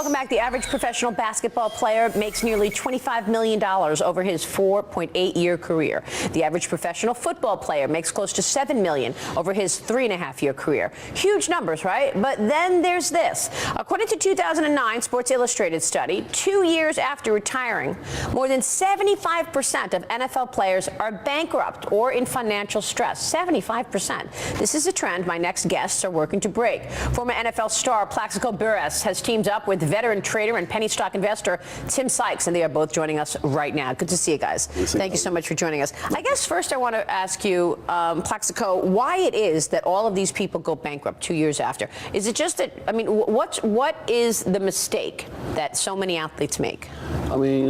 Welcome back. The average professional basketball player makes nearly $25 million over his 4.8-year career. The average professional football player makes close to $7 million over his 3.5-year career. Huge numbers, right? But then there's this. According to 2009 Sports Illustrated study, 2 years after retiring, more than 75% of NFL players are bankrupt or in financial stress. 75%. This is a trend my next guests are working to break. Former NFL star Plaxico Burress has teamed up with veteran trader and penny stock investor Tim Sykes, and they are both joining us right now. Good to see you guys. Thank you so much for joining us. I guess first I want to ask you, Plaxico, why it is that all of these people go bankrupt 2 years after. Is it just that, I mean, what is the mistake that so many athletes make? I mean,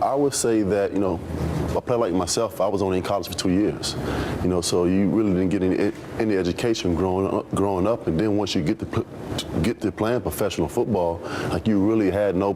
I would say that, a player like myself, I was only in college for 2 years, so you really didn't get any education growing up, and then once you get to playing professional football, like you really had no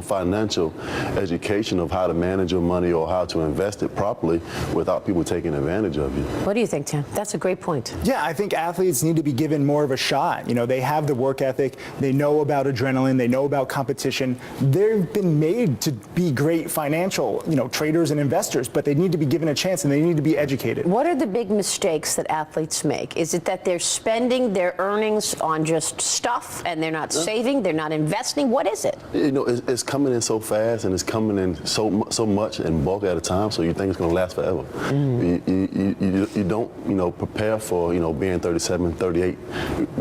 financial education of how to manage your money or how to invest it properly without people taking advantage of you. What do you think, Tim? That's a great point. Yeah, I think athletes need to be given more of a shot. They have the work ethic, they know about adrenaline, they know about competition. They've been made to be great financial, traders and investors, but they need to be given a chance and they need to be educated. What are the big mistakes that athletes make? Is it that they're spending their earnings on just stuff and they're not saving, they're not investing? What is it? It's coming in so fast and it's coming in so much in bulk at a time, so you think it's going to last forever. You don't, prepare for, being 37, 38,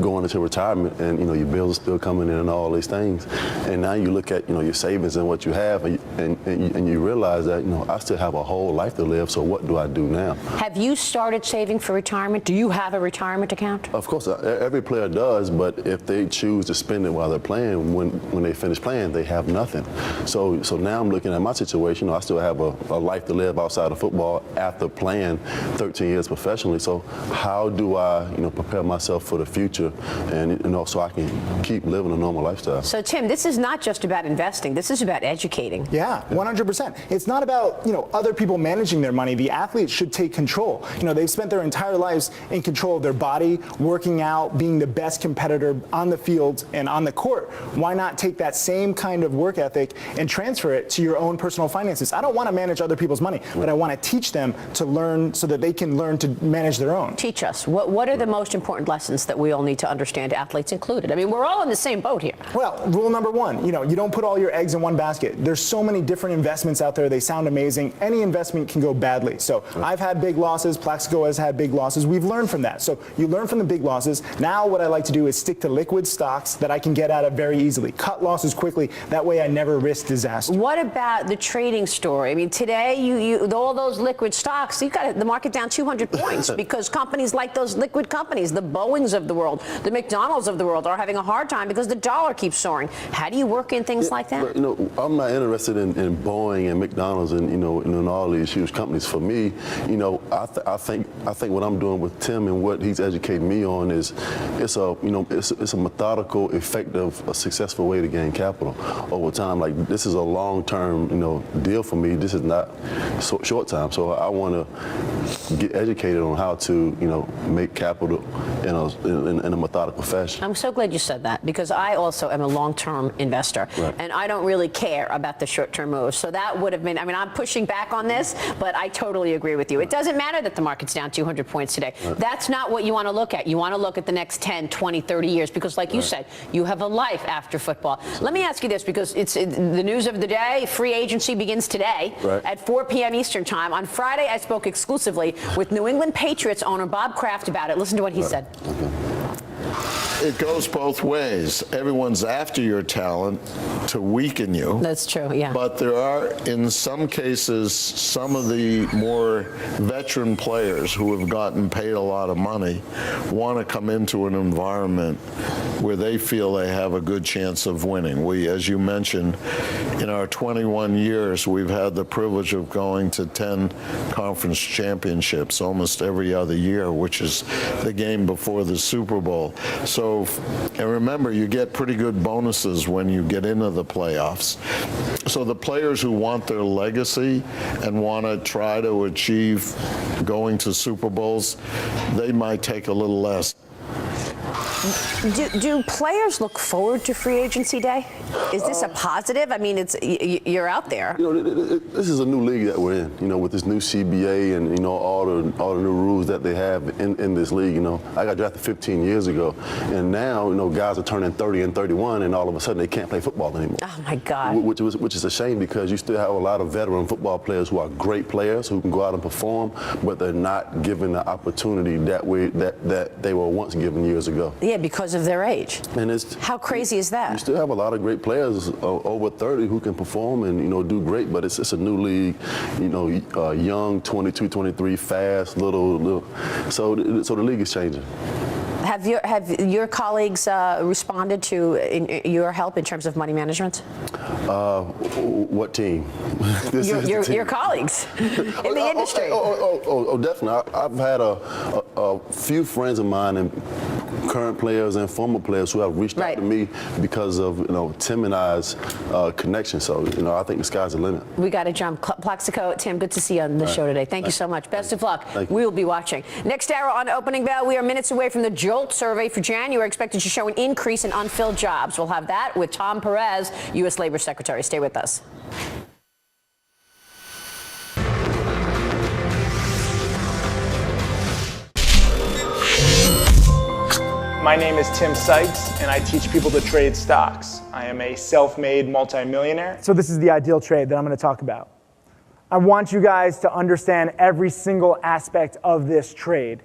going into retirement, and, your bills are still coming in and all these things. And now you look at, your savings and what you have, and you realize that, I still have a whole life to live, so what do I do now? Have you started saving for retirement? Do you have a retirement account? Of course, every player does, but if they choose to spend it while they're playing, when they finish playing, they have nothing. So now I'm looking at my situation. I still have a life to live outside of football after playing 13 years professionally. So how do I, prepare myself for the future, and so I can keep living a normal lifestyle? So Tim, this is not just about investing. This is about educating. Yeah, 100%. It's not about other people managing their money. The athletes should take control. They've spent their entire lives in control of their body, working out, being the best competitor on the field and on the court. Why not take that same kind of work ethic and transfer it to your own personal finances? I don't want to manage other people's money, but I want to teach them to learn so that they can learn to manage their own. Teach us. What are the most important lessons that we all need to understand, athletes included? I mean, we're all in the same boat here. Well, rule number one, you don't put all your eggs in one basket. There's so many different investments out there. They sound amazing. Any investment can go badly. So I've had big losses. Plaxico has had big losses. We've learned from that. So you learn from the big losses. Now what I like to do is stick to liquid stocks that I can get out of very easily. Cut losses quickly. That way I never risk disaster. What about the trading story? I mean, today, all those liquid stocks, you got the market down 200 points because companies like those liquid companies, the Boeings of the world, the McDonald's of the world, are having a hard time because the dollar keeps soaring. How do you work in things like that? I'm not interested in Boeing and McDonald's and and all these huge companies. For me, I think what I'm doing with Tim and what he's educating me on is it's a methodical, effective, a successful way to gain capital over time. Like, this is a long-term deal for me. This is not short time. So I want to get educated on how to make capital in a methodical fashion. I'm so glad you said that, because I also am a long-term investor, and I don't really care about the short-term moves. So that would have been, I mean, I'm pushing back on this, but I totally agree with you. It doesn't matter that the market's down 200 points today. That's not what you want to look at. You want to look at the next 10, 20, 30 years, because like you said, you have a life after football. Let me ask you this, because it's the news of the day. Free agency begins today at 4 p.m. Eastern time. On Friday, I spoke exclusively with New England Patriots owner Bob Kraft about it. Listen to what he said. It goes both ways. Everyone's after your talent to weaken you. That's true, yeah. But there are, in some cases, some of the more veteran players who have gotten paid a lot of money want to come into an environment where they feel they have a good chance of winning. We, as you mentioned, in our 21 years, we've had the privilege of going to 10 conference championships almost every other year, which is the game before the Super Bowl. So, and remember, you get pretty good bonuses when you get into the playoffs. So the players who want their legacy and want to try to achieve going to Super Bowls, they might take a little less. Do players look forward to free agency day? Is this a positive? I mean, you're out there. This is a new league that we're in. With this new CBA and all the new rules that they have in this league. I got drafted 15 years ago, and now guys are turning 30 and 31, and all of a sudden they can't play football anymore. Oh my God. Which is a shame, because you still have a lot of veteran football players who are great players who can go out and perform, but they're not given the opportunity that they were once given years ago. Yeah, because of their age. And how crazy is that? You still have a lot of great players over 30 who can perform and do great, but it's a new league. Young, 22, 23, fast, little. So the league is changing. Have your colleagues responded to your help in terms of money management? What team? Your colleagues in the industry. Definitely. I've had a few friends of mine and current players and former players who have reached out to me because of Tim and I's connection. So I think the sky's the limit. We got to jump. Plaxico, Tim, good to see you on the show today. Thank you so much. Best of luck. We will be watching. Next hour on Opening Bell, we are minutes away from the JOLT survey for January, expected to show an increase in unfilled jobs. We'll have that with Tom Perez, U.S. Labor Secretary. Stay with us. My name is Tim Sykes, and I teach people to trade stocks. I am a self-made multimillionaire. So this is the ideal trade that I'm going to talk about. I want you guys to understand every single aspect of this trade.